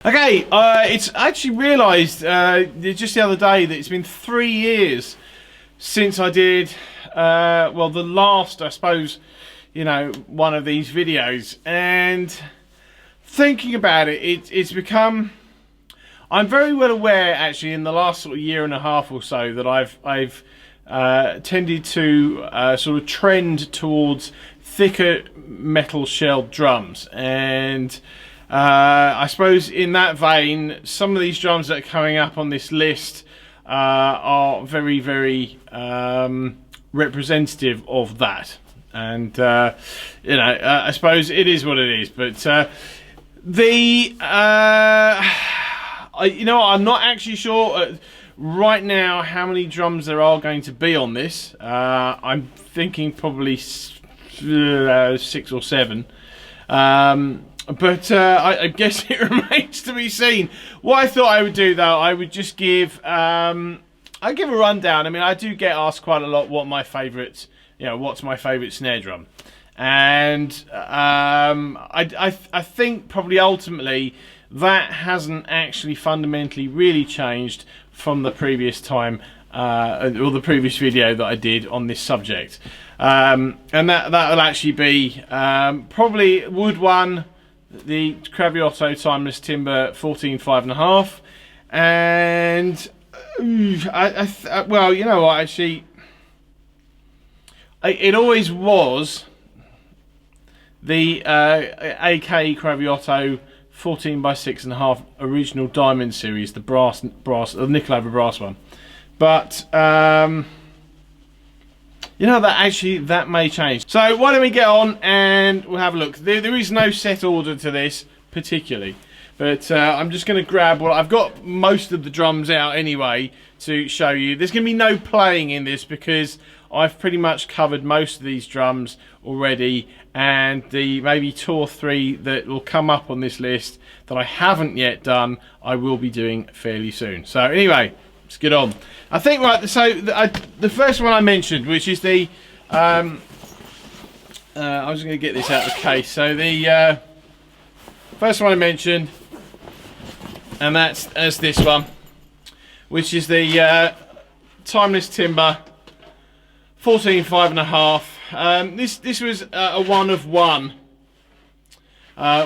Okay, it's actually realised just the other day that it's been 3 years since I did, well, the last, I suppose, one of these videos. And thinking about it, it's become... I'm very well aware, actually, in the last sort of year and a half or so, that I've tended to sort of trend towards thicker metal shelled drums. And I suppose in that vein, some of these drums that are coming up on this list are very, very representative of that. And I suppose it is what it is. But I'm not actually sure right now how many drums there are going to be on this. I'm thinking probably 6 or 7. But I guess it remains to be seen. What I thought I would do, though, I would just give I'd give a rundown. I mean, I do get asked quite a lot what my favourite, what's my favourite snare drum, and I think probably ultimately that hasn't actually fundamentally really changed from the previous time or the previous video that I did on this subject, and that will actually be probably Wood One, the Craviotto Timeless Timber 14 5.5, and well, you know what, actually, it always was the AK Craviotto 14 by 6.5 original Diamond series, the the nickel over brass one, but that may change. So why don't we get on and we'll have a look. There is no set order to this particularly, but I'm just going to grab I've got most of the drums out anyway to show you. There's going to be no playing in this because I've pretty much covered most of these drums already, and the maybe 2 or 3 that will come up on this list that I haven't yet done, I will be doing fairly soon. So anyway, let's get on. I think, right, so the first one I mentioned, which is the I was going to get this out of the case. So the first one I mentioned, and that's this one, which is the Timeless Timber 14 5.5. This was a 1 of 1,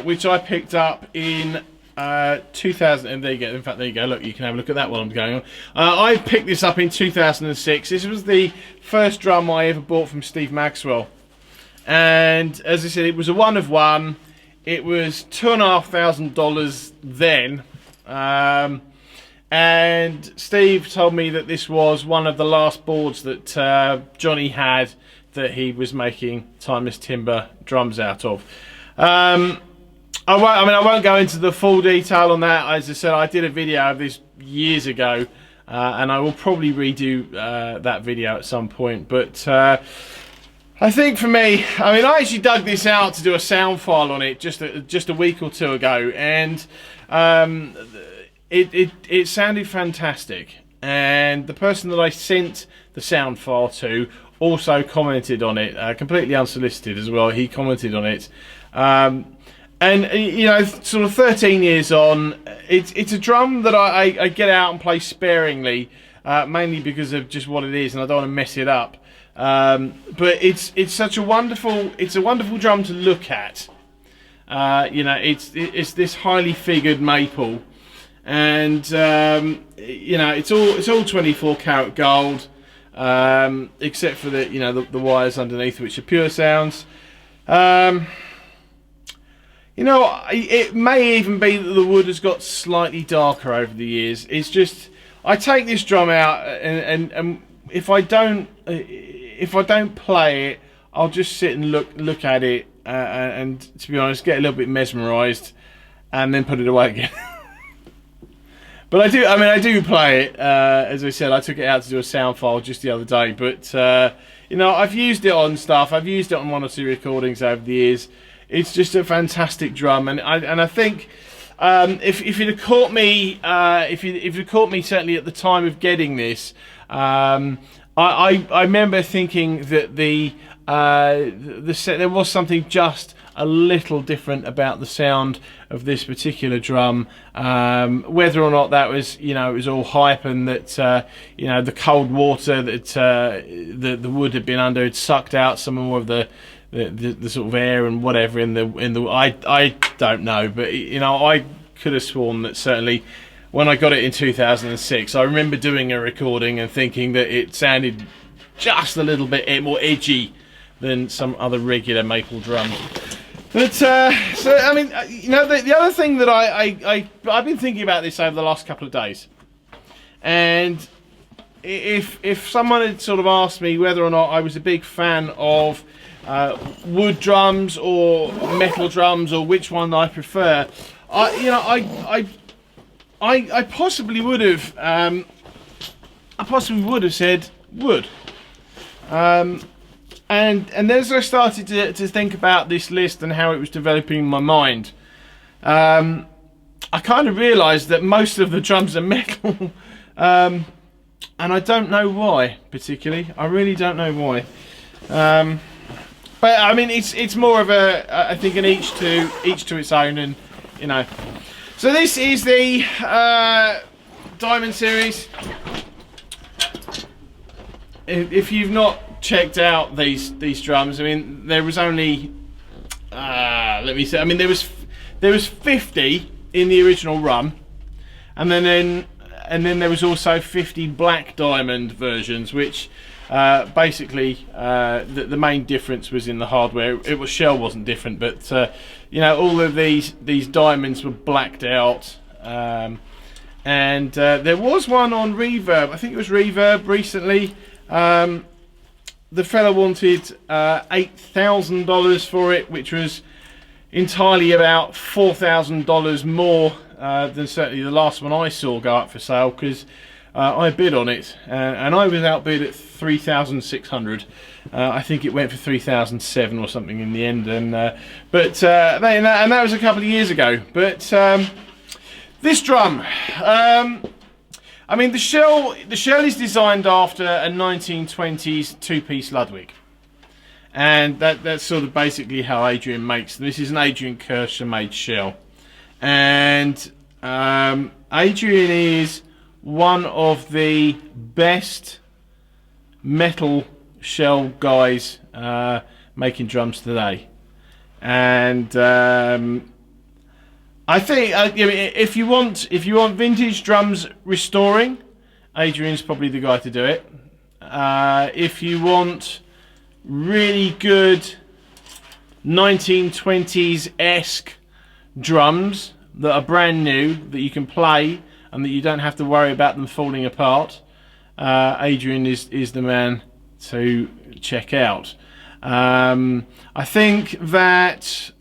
which I picked up in 2000, and there you go. In fact, there you go. Look, you can have a look at that while I'm going on. I picked this up in 2006. This was the first drum I ever bought from Steve Maxwell, and as I said, it was a 1 of 1. It was $2,500 then, and Steve told me that this was one of the last boards that Johnny had that he was making Timeless Timber drums out of. I won't go into the full detail on that. As I said, I did a video of this years ago, and I will probably redo that video at some point. But I think for me, I actually dug this out to do a sound file on it just a week or 2 ago, and it sounded fantastic. And the person that I sent the sound file to also commented on it, completely unsolicited as well. He commented on it. And sort of 13 years on, it's a drum that I get out and play sparingly, mainly because of just what it is, and I don't want to mess it up. But it's such a wonderful drum to look at. It's this highly figured maple, and it's all 24 karat gold, except for the wires underneath, which are pure sounds. It may even be that the wood has got slightly darker over the years. It's just, I take this drum out, and if I don't play it, I'll just sit and look at it, and to be honest, get a little bit mesmerised, and then put it away again. But I do play it. As I said, I took it out to do a sound file just the other day. But I've used it on stuff. I've used it on 1 or 2 recordings over the years. It's just a fantastic drum, and I think if you'd have caught me, if you'd caught me certainly at the time of getting this, I remember thinking that the there was something just a little different about the sound of this particular drum. Whether or not that was, it was all hype, and that the cold water that the wood had been under had sucked out some more of the sort of air and whatever in the I don't know, but I could have sworn that certainly when I got it in 2006, I remember doing a recording and thinking that it sounded just a little bit more edgy than some other regular maple drums. But so I mean, the other thing that I've been thinking about this over the last couple of days, and if someone had sort of asked me whether or not I was a big fan of wood drums or metal drums, or which one I prefer, I possibly would have said wood. And as I started to think about this list and how it was developing in my mind, I kind of realised that most of the drums are metal, and I don't know why particularly. I really don't know why. But I mean, it's more of I think an each to its own, and So this is the Diamond series. If you've not checked out these drums, I mean, there was only let me say, I mean, there was 50 in the original run, and then there was also 50 black diamond versions, which basically the main difference was in the hardware. Shell wasn't different, but all of these diamonds were blacked out, and there was one on Reverb. I think it was Reverb recently. The fella wanted $8,000 for it, which was entirely about $4,000 more than certainly the last one I saw go up for sale, because I bid on it, and I was outbid at $3,600. I think it went for $3,007 or something in the end, and that was a couple of years ago. But this drum, I mean, the shell is designed after a 1920s two-piece Ludwig, and that's sort of basically how Adrian makes them. This is an Adrian Kirscher made shell, and Adrian is one of the best metal shell guys making drums today, and I think if you want vintage drums restoring, Adrian's probably the guy to do it. If you want really good 1920s-esque drums that are brand new, that you can play and that you don't have to worry about them falling apart, Adrian is the man to check out. I think that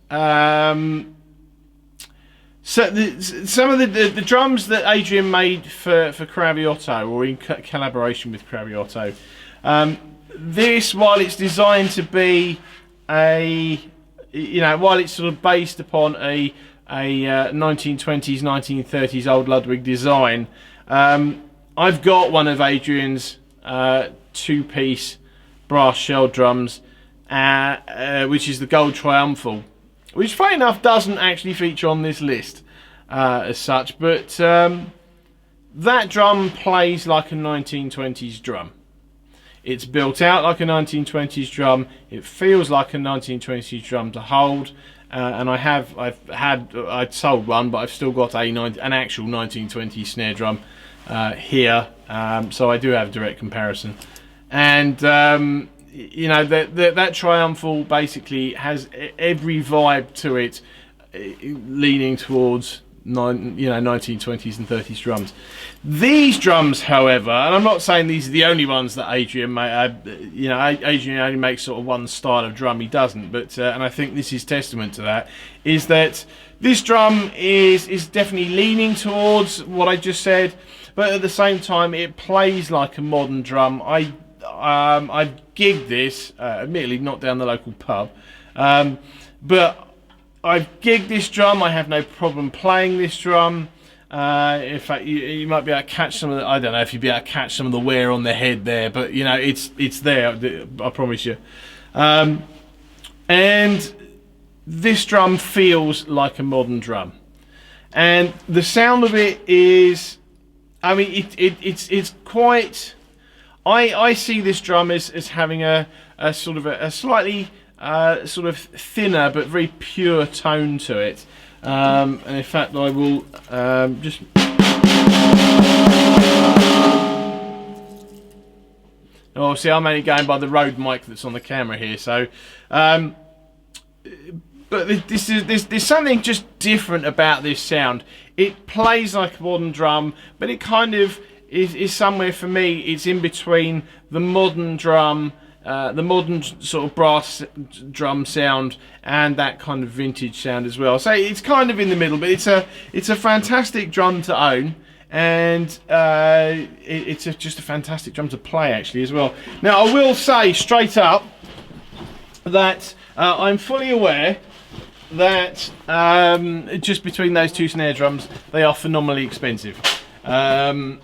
some of the drums that Adrian made for Craviotto, or in collaboration with Craviotto, this, while it's designed to be while it's sort of based upon a 1920s, 1930s old Ludwig design, I've got one of Adrian's two-piece brass shell drums, which is the Gold Triumphal, which, funny enough, doesn't actually feature on this list as such, but that drum plays like a 1920s drum. It's built out like a 1920s drum. It feels like a 1920s drum to hold, and I'd sold one, but I've still got an actual 1920s snare drum here, so I do have a direct comparison. And that Triumphal basically has every vibe to it, leaning towards 1920s and 30s drums. These drums, however, and I'm not saying these are the only ones that Adrian made. Adrian only makes sort of one style of drum. He doesn't, but and I think this is testament to that. Is that this drum is definitely leaning towards what I just said, but at the same time it plays like a modern drum. I've gigged this, admittedly not down the local pub, but I've gigged this drum. I have no problem playing this drum. In fact, you might be able to catch some of the, I don't know if you'd be able to catch some of the wear on the head there, but it's there, I promise you. And this drum feels like a modern drum, and the sound of it is, I mean, it's quite. I see this drum as having a sort of a slightly sort of thinner but very pure tone to it. And in fact, I will just. Oh, see, I'm only going by the Rode mic that's on the camera here, so. But there's something just different about this sound. It plays like a modern drum, but it kind of is somewhere, for me, it's in between the modern drum, the modern sort of brass drum sound, and that kind of vintage sound as well. So it's kind of in the middle, but it's a fantastic drum to own, and it's just a fantastic drum to play actually as well. Now I will say straight up that I'm fully aware that just between those two snare drums, they are phenomenally expensive. And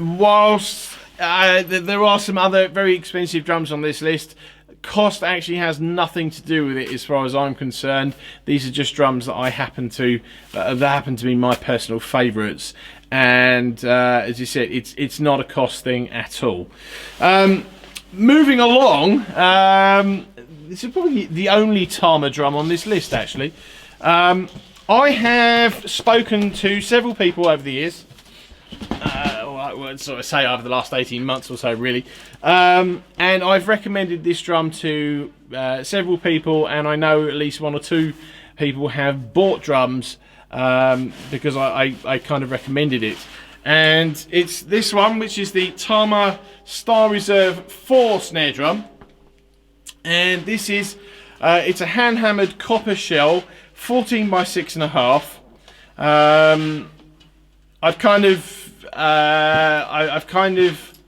whilst there are some other very expensive drums on this list, cost actually has nothing to do with it as far as I'm concerned. These are just drums that I happen to that happen to be my personal favourites, and as you said, it's not a cost thing at all. Moving along, this is probably the only Tama drum on this list actually. I have spoken to several people over the years, sort of say over the last 18 months or so really, and I've recommended this drum to several people, and I know at least one or two people have bought drums because I kind of recommended it. And it's this one, which is the Tama Star Reserve 4 snare drum, and this is it's a hand hammered copper shell, 14 by 6.5. I've kind of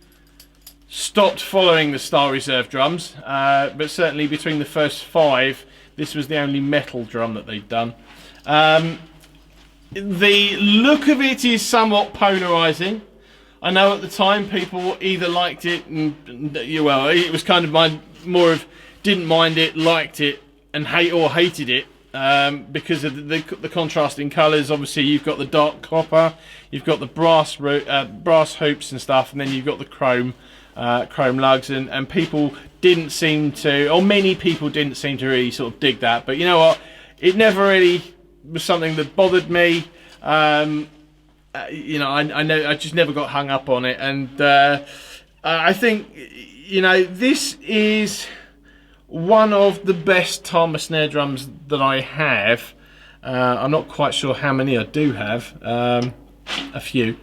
stopped following the Star Reserve drums, but certainly between the first 5, this was the only metal drum that they'd done. The look of it is somewhat polarising. I know at the time people either liked it and well, it was kind of more of didn't mind it, liked it, and hated it. Because of the contrasting colours. Obviously you've got the dark copper, you've got the brass hoops and stuff, and then you've got the chrome lugs, and people didn't seem to, or many people didn't seem to really sort of dig that. But you know what, it never really was something that bothered me. You know, I know I just never got hung up on it, and I think, you know, this is one of the best Tama snare drums that I have. I'm not quite sure how many I do have, a few,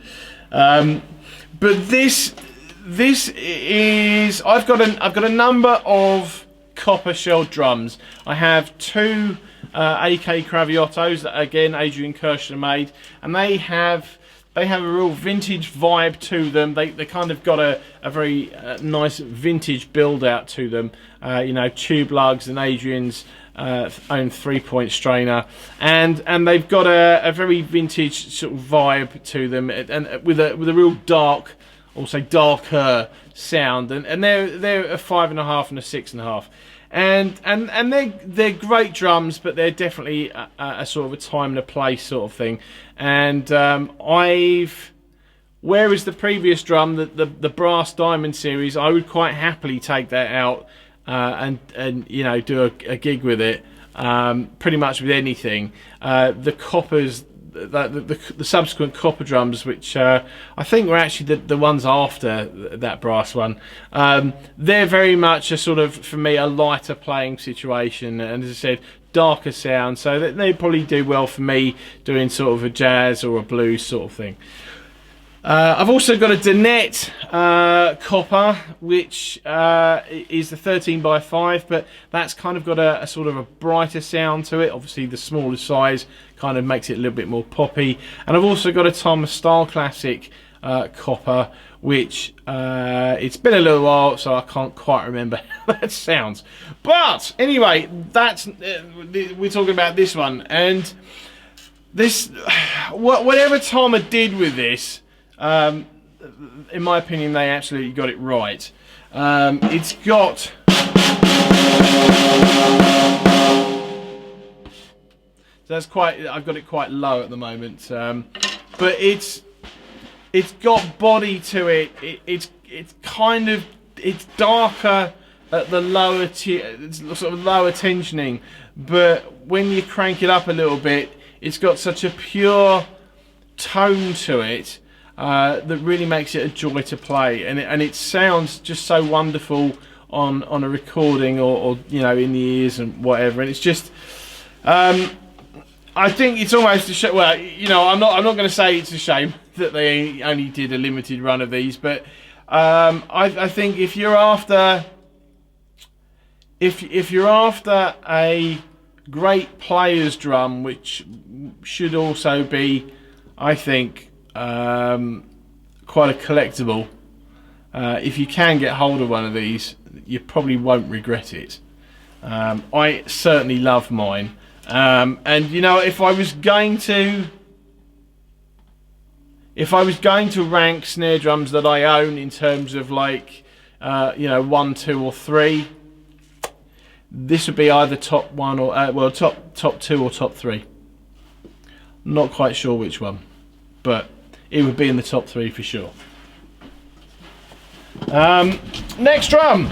but this is, I've got a number of copper shell drums. I have 2 AK Craviottos that again Adrian Kirschner made, and they have a real vintage vibe to them. They kind of got a very nice vintage build out to them. You know, tube lugs and Adrian's own 3-point strainer, and they've got a very vintage sort of vibe to them, and with a real dark, also darker sound. And they're a 5.5 and a 6.5. And they're great drums, but they're definitely a sort of a time and a place sort of thing. And whereas the previous drum, the brass diamond series, I would quite happily take that out and you know, do a gig with it, pretty much with anything. The coppers, the subsequent copper drums, which I think were actually the ones after that brass one, they're very much a sort of, for me, a lighter playing situation, and as I said, darker sound, so they probably do well for me doing sort of a jazz or a blues sort of thing. I've also got a Benante copper, which is the 13 by 5, but that's kind of got a sort of a brighter sound to it. Obviously the smaller size kind of makes it a little bit more poppy. And I've also got a Tama Style Classic copper, which it's been a little while, so I can't quite remember how that sounds. But anyway, that's we're talking about this one, and this, whatever Tama did with this, in my opinion, they absolutely got it right. It's got that's quite. I've got it quite low at the moment, but it's got body to it. It's kind of darker at the lower sort of lower tensioning, but when you crank it up a little bit, it's got such a pure tone to it that really makes it a joy to play, and it sounds just so wonderful on a recording or you know, in the ears and whatever. And it's just I think it's almost a shame. Well, you know, I'm not going to say it's a shame that they only did a limited run of these, but I think if you're after if you're after a great player's drum, which should also be, I think, quite a collectible, if you can get hold of one of these, you probably won't regret it. I certainly love mine. And you know, if I was going to rank snare drums that I own in terms of like you know, 1, 2 or 3, this would be either top 1 or well, top 2 or top 3. Not quite sure which one, but it would be in the top 3 for sure. Next drum,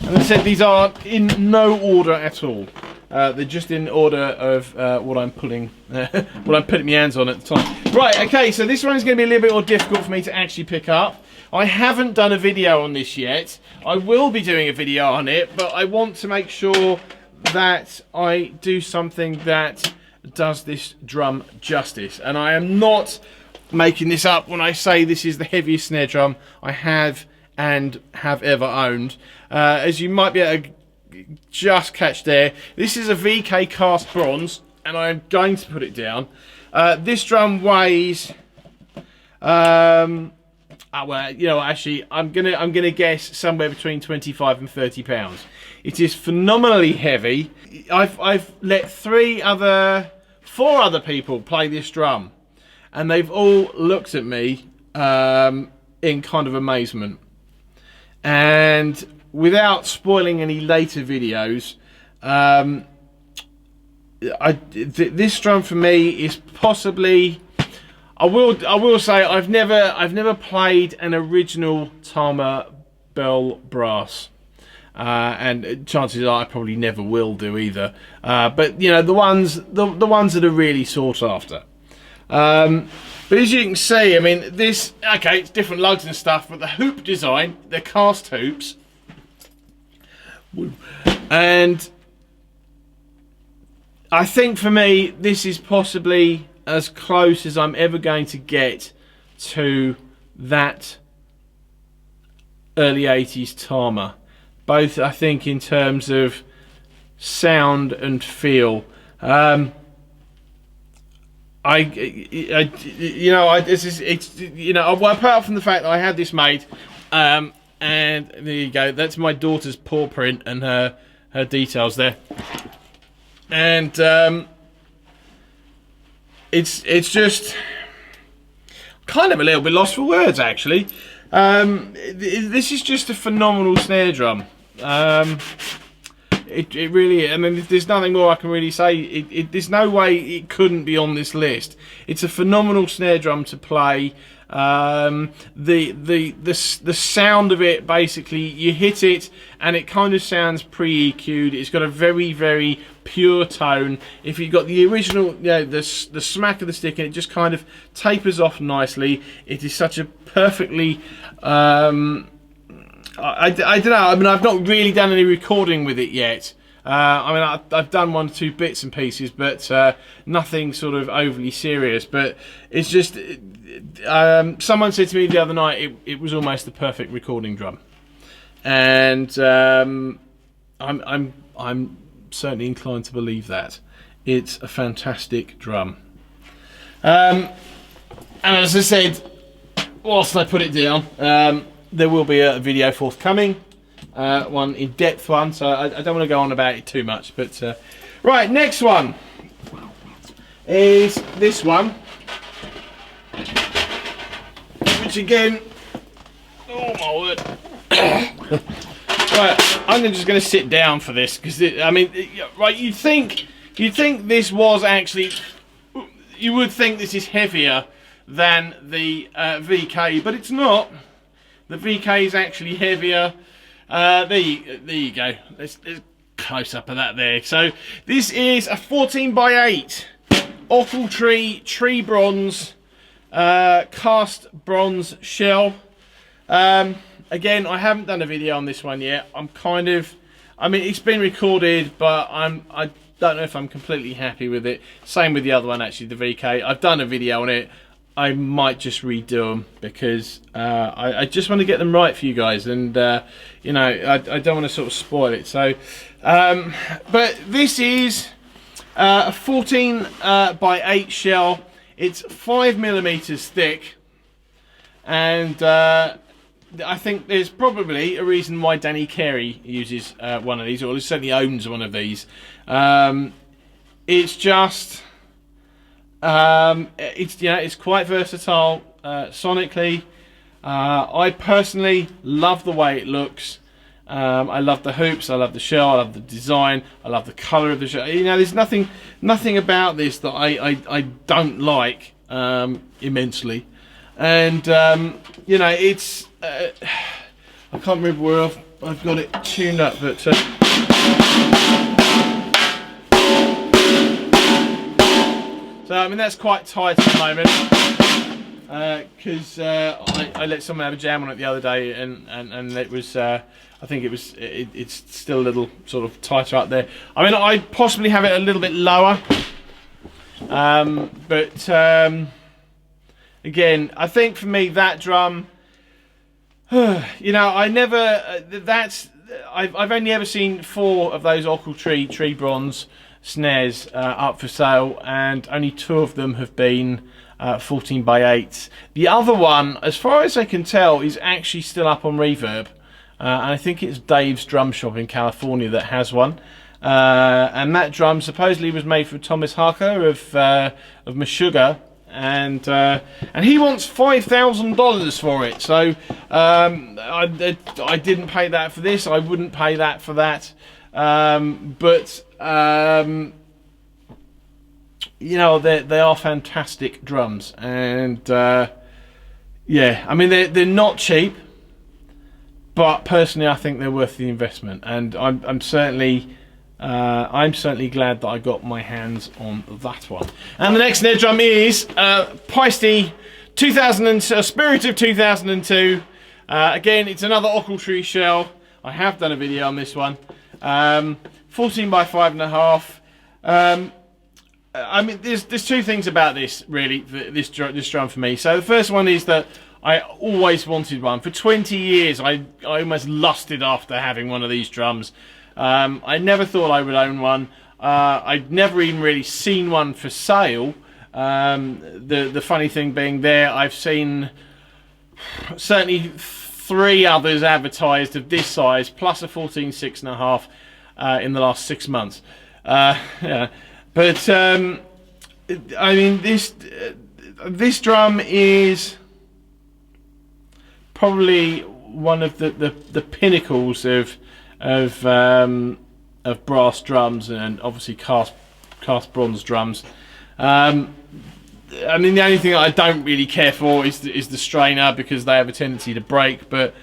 and I said these are in no order at all. They're just in order of what I'm putting my hands on at the time. Right, okay, so this one is going to be a little bit more difficult for me to actually pick up. I haven't done a video on this yet. I will be doing a video on it, but I want to make sure that I do something that does this drum justice. And I am not making this up when I say this is the heaviest snare drum I have and have ever owned. As you might be able to just catch there, this is a VK cast bronze, and I'm going to put it down. This drum weighs well, you know, actually I'm gonna guess somewhere between 25 and 30 pounds. It is phenomenally heavy. I've let 4 other people play this drum, and they've all looked at me in kind of amazement. And without spoiling any later videos, this drum for me is possibly, I will say I've never played an original Tama bell brass, and chances are I probably never will do either. But you know, the ones that are really sought after. But as you can see, I mean, this, okay, it's different lugs and stuff, but the hoop design, they're cast hoops. And I think for me, this is possibly as close as I'm ever going to get to that early 80s Tama. Both, I think, in terms of sound and feel. Apart from the fact that I had this made, and there you go, that's my daughter's paw print and her details there, and it's just kind of a little bit lost for words, actually. This is just a phenomenal snare drum. It really, I mean, there's nothing more I can really say. There's no way it couldn't be on this list. It's a phenomenal snare drum to play. The sound of it, basically, you hit it and it kind of sounds pre-EQ'd. It's got a very, very pure tone. If you've got the original, you know, the smack of the stick, and it just kind of tapers off nicely. It is such a perfectly I don't know. I mean, I've not really done any recording with it yet. I mean, I've done 1 or 2 bits and pieces, but nothing sort of overly serious. But it's just, someone said to me the other night it was almost the perfect recording drum, and I'm certainly inclined to believe that. It's a fantastic drum. And as I said, whilst I put it down, there will be a video forthcoming, one in-depth one, so I don't want to go on about it too much. But right, next one is this one, which again, oh my word, Right, I'm just going to sit down for this because I mean, right, you'd think this was actually, you would think this is heavier than the VK, but it's not. The VK is actually heavier. There you go. Let's close up of that there. So this is a 14x8 Ochiltree tree bronze cast bronze shell. Again, I haven't done a video on this one yet. I mean, it's been recorded, but I don't know if I'm completely happy with it. Same with the other one, actually, the VK. I've done a video on it. I might just redo them because I just want to get them right for you guys, and you know, I don't want to sort of spoil it. So, but this is a 14x8 shell. It's 5mm thick, and I think there's probably a reason why Danny Carey uses one of these, or certainly owns one of these. It's just, it's quite versatile sonically. I personally love the way it looks. I love the hoops, I love the shell, I love the design, I love the colour of the shell. You know, there's nothing about this that I don't like immensely. And you know, it's I can't remember where I've got it tuned up, but so I mean, that's quite tight at the moment because I let someone have a jam on it the other day, and it was I think it's still a little sort of tighter up there. I mean, I'd possibly have it a little bit lower, but again, I think for me that drum, you know, I've only ever seen 4 of those Ochiltree tree bronze snares up for sale, and only 2 of them have been 14x8s. The other one, as far as I can tell, is actually still up on Reverb, and I think it's Dave's Drum Shop in California that has one. And that drum supposedly was made for Thomas Harker of Meshuggah, and he wants $5,000 for it. So I didn't pay that for this. I wouldn't pay that for that. But you know, they are fantastic drums, and yeah, I mean, they're not cheap, but personally I think they're worth the investment, and I'm certainly glad that I got my hands on that one. And the next snare drum is Peisty 2000 Spirit of 2002. Again, it's another Ochiltree shell. I have done a video on this one. 14x5.5. I mean, there's 2 things about this really, this drum for me. So the first one is that I always wanted one. For 20 years, I almost lusted after having one of these drums. I never thought I would own one. I'd never even really seen one for sale. The funny thing being there, I've seen certainly 3 others advertised of this size, plus a 14 6.5 in the last 6 months. Yeah. But I mean, this drum is probably one of the pinnacles of brass drums, and obviously cast bronze drums. I mean, the only thing I don't really care for is the strainer, because they have a tendency to break. But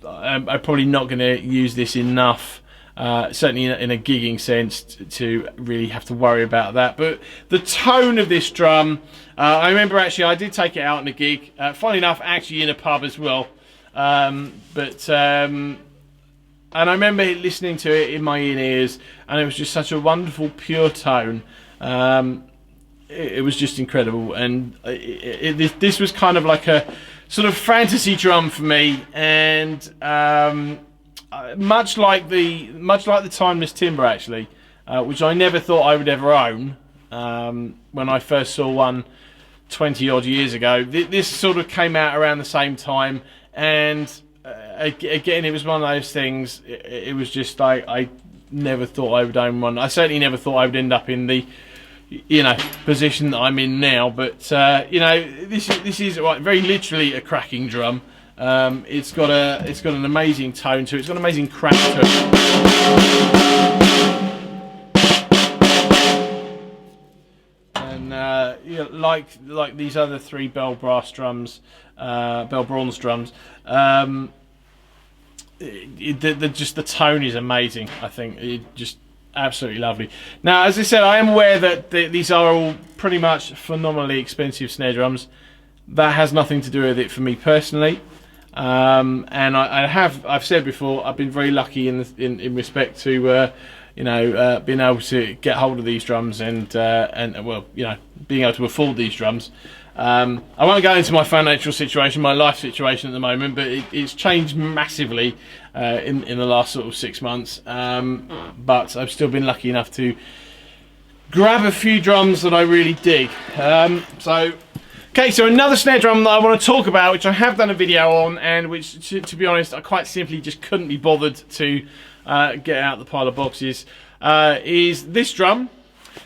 I'm probably not going to use this enough. Certainly in a gigging sense to really have to worry about that. But the tone of this drum, I remember actually I did take it out in a gig, funny enough actually in a pub as well, and I remember listening to it in my ears, and it was just such a wonderful pure tone. It was just incredible, and this was kind of like a sort of fantasy drum for me, and much like the Timeless Timber actually, which I never thought I would ever own when I first saw one 20 odd years ago. This sort of came out around the same time, and again, it was one of those things. It was just I never thought I would own one. I certainly never thought I would end up in the position that I'm in now. But you know, this is very literally a cracking drum. It's got an amazing tone to it. It's got an amazing crack to it. And you know, like these other three bell bronze drums, just the tone is amazing. I think it just absolutely lovely. Now, as I said, I am aware that these are all pretty much phenomenally expensive snare drums. That has nothing to do with it for me personally. And I've said before, I've been very lucky in respect to you know, being able to get hold of these drums and well, you know, being able to afford these drums. I won't go into my financial situation, my life situation at the moment, but it's changed massively in the last sort of 6 months. But I've still been lucky enough to grab a few drums that I really dig. Okay, so another snare drum that I want to talk about, which I have done a video on, and which, to be honest, I quite simply just couldn't be bothered to get out the pile of boxes, is this drum,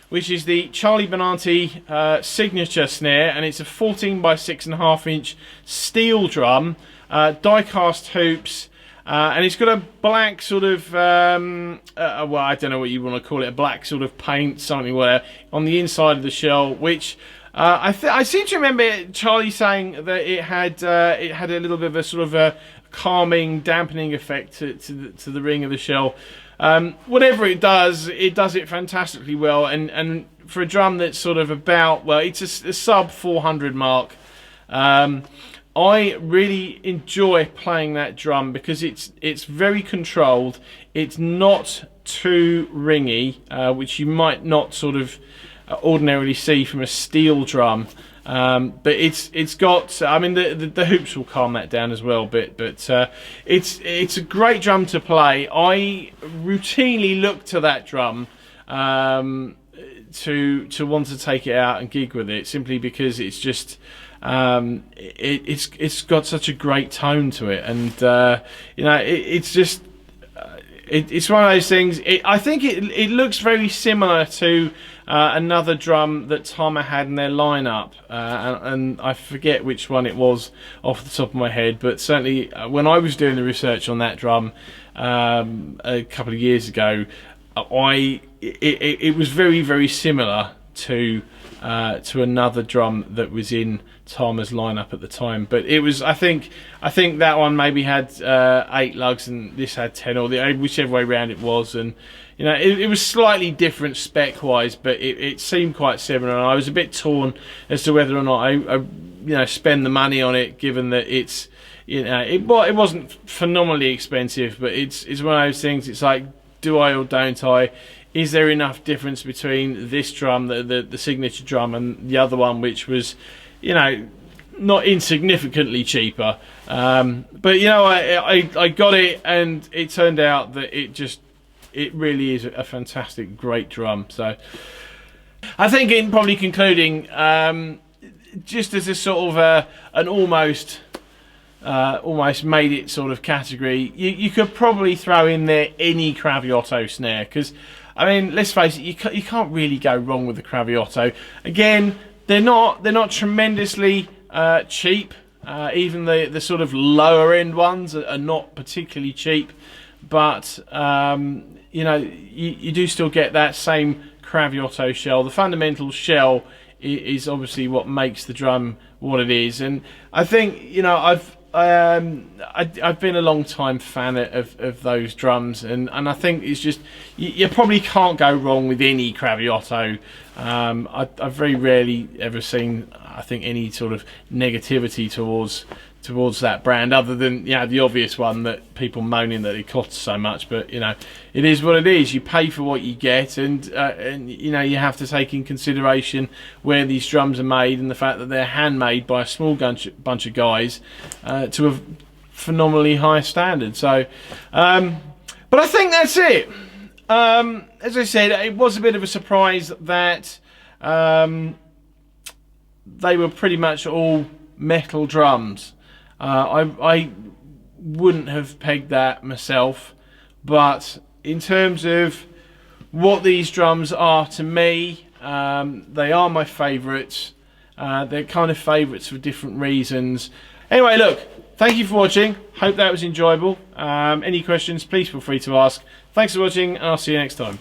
which is the Charlie Benante signature snare, and it's a 14 by 6.5 inch steel drum, die-cast hoops, and it's got a black sort of, well, I don't know what you want to call it, a black sort of paint, something where on the inside of the shell, which I seem to remember Charlie saying that it had a little bit of a sort of a calming, dampening effect to the ring of the shell. Whatever it does it fantastically well, and for a drum that's sort of about, well, it's a sub 400 mark. I really enjoy playing that drum because it's very controlled. It's not too ringy, which you might not sort of ordinarily see from a steel drum, but it's got, I mean, the hoops will calm that down as well, but it's a great drum to play. I routinely look to that drum to want to take it out and gig with it, simply because it's just it's got such a great tone to it, and you know, it's just it's one of those things. I think it looks very similar to another drum that Tama had in their lineup, and I forget which one it was off the top of my head, but certainly when I was doing the research on that drum a couple of years ago, it was very, very similar to another drum that was in Tama's lineup at the time. But it was, I think that one maybe had 8 lugs and this had 10, or whichever way around it was. And you know, it was slightly different spec wise, but it seemed quite similar. And I was a bit torn as to whether or not I you know, spend the money on it, given that it's, you know, it wasn't phenomenally expensive, but it's one of those things. It's like, do I or don't I? Is there enough difference between this drum, the signature drum, and the other one, which was, you know, not insignificantly cheaper? But you know, I got it, and it turned out that it really is a fantastic, great drum. So I think, in probably concluding, just as a sort of an almost made it sort of category, you could probably throw in there any Craviotto snare, because I mean, let's face it, you can't really go wrong with the Craviotto. Again, they're not tremendously cheap. Even the sort of lower end ones are not particularly cheap, but you know, you do still get that same Craviotto shell. The fundamental shell is obviously what makes the drum what it is, and I think, you know, I've been a long time fan of those drums, and I think it's just, you probably can't go wrong with any Craviotto. I've very rarely ever seen, I think, any sort of negativity towards that brand, other than, you know, the obvious one that people moaning that it costs so much. But you know, it is what it is. You pay for what you get, and you know, you have to take in consideration where these drums are made, and the fact that they're handmade by a small bunch of guys to a phenomenally high standard. So but I think that's it. As I said, it was a bit of a surprise that they were pretty much all metal drums. I wouldn't have pegged that myself, but in terms of what these drums are to me, they are my favourites. They're kind of favourites for different reasons. Anyway, look, thank you for watching. Hope that was enjoyable. Any questions, please feel free to ask. Thanks for watching, and I'll see you next time.